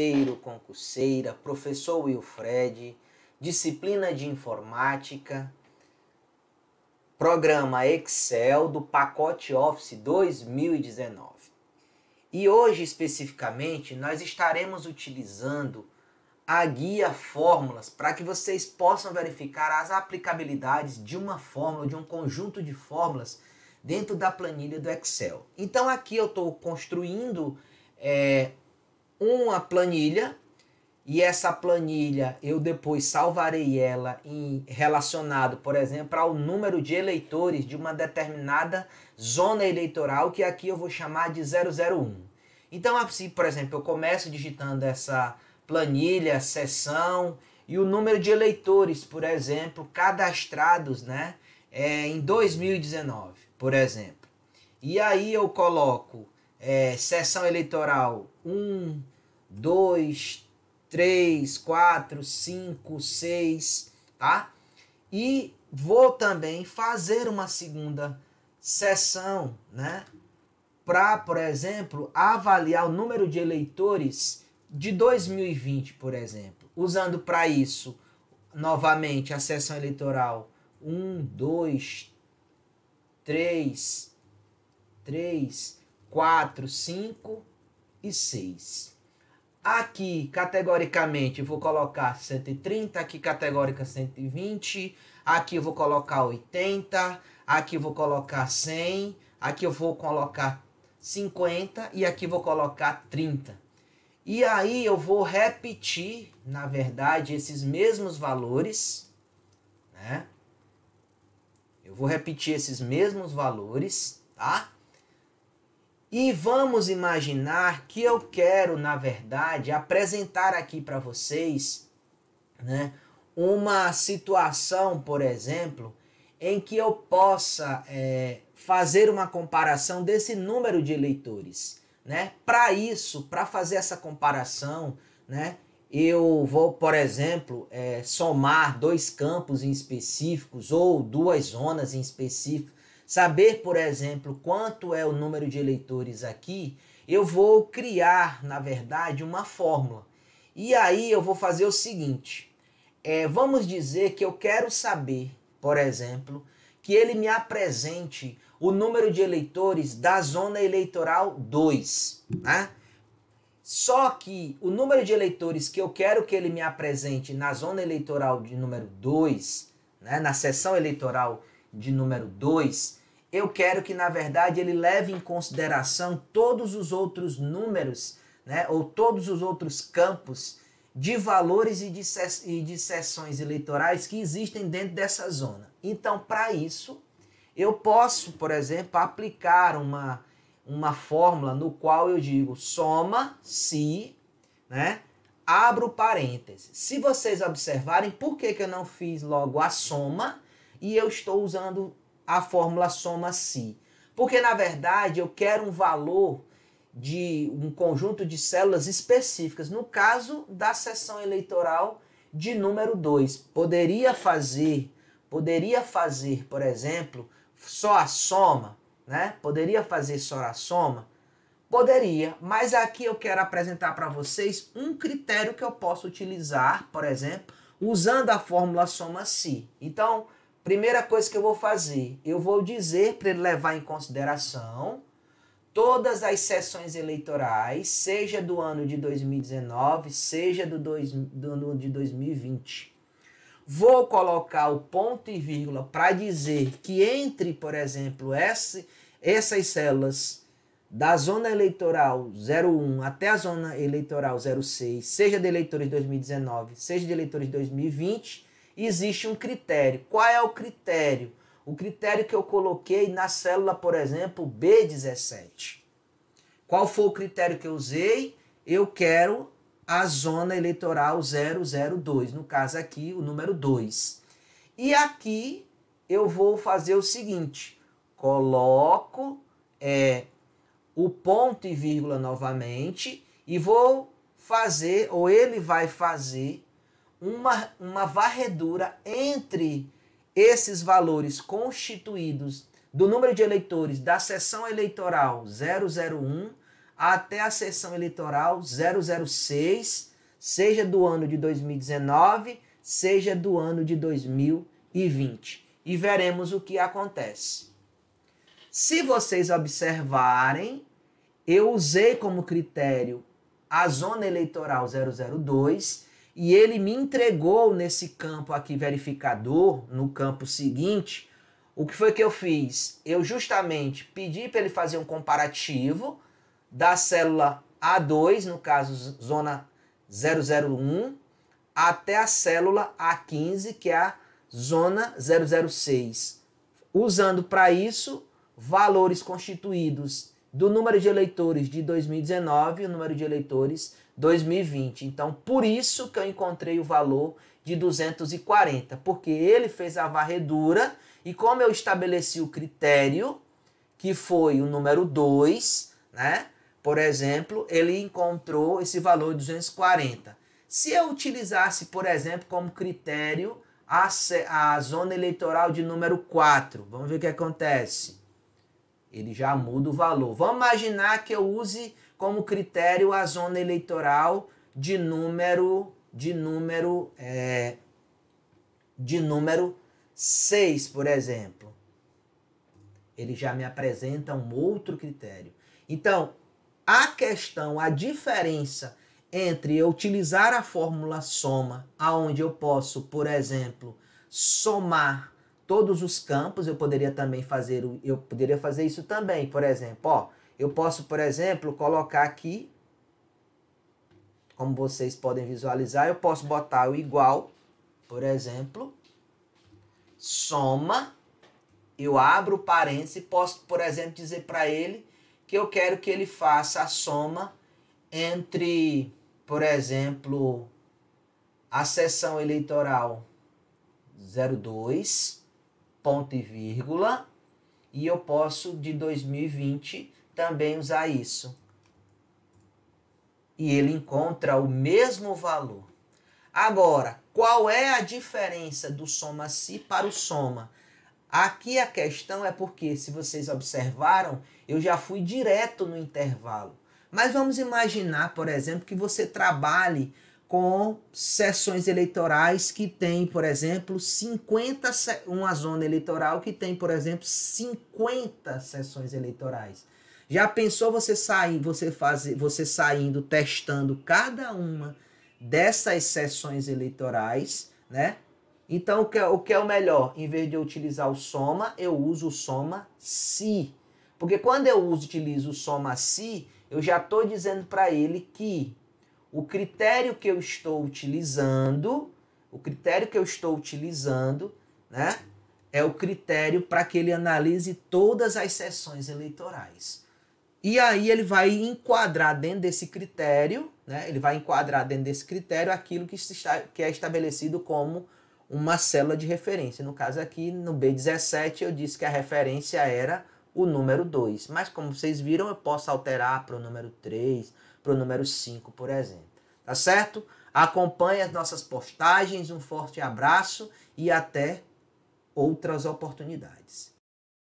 concurseiro, concurseira, professor Wilfred, disciplina de informática, programa Excel do pacote Office 2019. E hoje, especificamente, nós estaremos utilizando a guia Fórmulas para que vocês possam verificar as aplicabilidades de uma fórmula, de um conjunto de fórmulas dentro da planilha do Excel. Então aqui eu estou construindo uma planilha e essa planilha eu depois salvarei ela relacionado, por exemplo, ao número de eleitores de uma determinada zona eleitoral, que aqui eu vou chamar de 001. Então, assim, por exemplo, eu começo digitando essa planilha, seção e o número de eleitores, por exemplo, cadastrados, né, em 2019, por exemplo. E aí eu coloco seção eleitoral 1, 2, 3, 4, 5, 6, tá? E vou também fazer uma segunda seção, né, para, por exemplo, avaliar o número de eleitores de 2020, por exemplo, usando para isso, novamente, a seção eleitoral 1, 2, 3, 4, 5 e 6. Aqui, categoricamente, vou colocar 130, aqui categórica 120, aqui eu vou colocar 80, aqui eu vou colocar 100, aqui eu vou colocar 50 e aqui vou colocar 30. E aí eu vou repetir, na verdade, esses mesmos valores, né? Eu vou repetir esses mesmos valores, tá? E vamos imaginar que eu quero, na verdade, apresentar aqui para vocês, né, uma situação, por exemplo, em que eu possa fazer uma comparação desse número de eleitores, né? Para isso, para fazer essa comparação, né, eu vou, por exemplo, somar dois campos em específicos ou duas zonas em específico, saber, por exemplo, quanto é o número de eleitores aqui, eu vou criar, na verdade, uma fórmula. E aí eu vou fazer o seguinte, vamos dizer que eu quero saber, por exemplo, que ele me apresente o número de eleitores da zona eleitoral 2, né? Só que o número de eleitores que eu quero que ele me apresente na zona eleitoral de número 2, né, na seção eleitoral de número 2, eu quero que, na verdade, ele leve em consideração todos os outros números, né, ou todos os outros campos de valores e de seções eleitorais que existem dentro dessa zona. Então, para isso, eu posso, por exemplo, aplicar uma fórmula no qual eu digo soma se, né, abro parênteses. Se vocês observarem, por que eu não fiz logo a soma e eu estou usando a fórmula soma se? Porque, na verdade, eu quero um valor de um conjunto de células específicas, no caso da seção eleitoral de número 2. Poderia fazer, por exemplo, só a soma, né? Poderia fazer só a soma? Poderia, mas aqui eu quero apresentar para vocês um critério que eu posso utilizar, por exemplo, usando a fórmula soma-se. Então, primeira coisa que eu vou fazer, eu vou dizer para ele levar em consideração todas as sessões eleitorais, seja do ano de 2019, seja do ano de 2020. Vou colocar o ponto e vírgula para dizer que entre, por exemplo, essas células da zona eleitoral 01 até a zona eleitoral 06, seja de eleitores de 2019, seja de eleitores de 2020, existe um critério. Qual é o critério? O critério que eu coloquei na célula, por exemplo, B17. Qual foi o critério que eu usei? Eu quero a zona eleitoral 002, no caso aqui o número 2. E aqui eu vou fazer o seguinte, coloco o ponto e vírgula novamente e vou fazer, ou ele vai fazer, uma varredura entre esses valores constituídos do número de eleitores da seção eleitoral 001 até a sessão eleitoral 006, seja do ano de 2019, seja do ano de 2020. E veremos o que acontece. Se vocês observarem, eu usei como critério a zona eleitoral 002 e ele me entregou nesse campo aqui verificador, no campo seguinte, o que foi que eu fiz? Eu justamente pedi para ele fazer um comparativo da célula A2, no caso zona 001, até a célula A15, que é a zona 006. Usando para isso valores constituídos do número de eleitores de 2019 e o número de eleitores 2020. Então, por isso que eu encontrei o valor de 240, porque ele fez a varredura e como eu estabeleci o critério, que foi o número 2, né? Por exemplo, ele encontrou esse valor de 240. Se eu utilizasse, por exemplo, como critério a zona eleitoral de número 4, vamos ver o que acontece. Ele já muda o valor. Vamos imaginar que eu use como critério a zona eleitoral de número 6, por exemplo. Ele já me apresenta um outro critério. Então, a diferença entre eu utilizar a fórmula soma, aonde eu posso, por exemplo, somar todos os campos, eu poderia fazer isso também, por exemplo, ó, eu posso, por exemplo, colocar aqui, como vocês podem visualizar, eu posso botar o igual, por exemplo, soma, eu abro parênteses e posso, por exemplo, dizer para ele que eu quero que ele faça a soma entre, por exemplo, a seção eleitoral 02, ponto e vírgula, e eu posso, de 2020, também usar isso. E ele encontra o mesmo valor. Agora, qual é a diferença do soma-se para o soma? Aqui a questão é porque, se vocês observaram, eu já fui direto no intervalo. Mas vamos imaginar, por exemplo, que você trabalhe com sessões eleitorais que tem, por exemplo, uma zona eleitoral que tem, por exemplo, 50 sessões eleitorais. Já pensou você saindo, testando cada uma dessas sessões eleitorais, né? Então, o que é o melhor? Em vez de eu utilizar o soma, eu uso o soma-se. Porque quando eu utilizo o soma-se, eu já estou dizendo para ele que o critério que eu estou utilizando, né, é o critério para que ele analise todas as sessões eleitorais. E aí ele vai enquadrar dentro desse critério, né, aquilo que é estabelecido como uma célula de referência. No caso aqui, no B17, eu disse que a referência era o número 2. Mas como vocês viram, eu posso alterar para o número 3, para o número 5, por exemplo. Tá certo? Acompanhe as nossas postagens, um forte abraço e até outras oportunidades.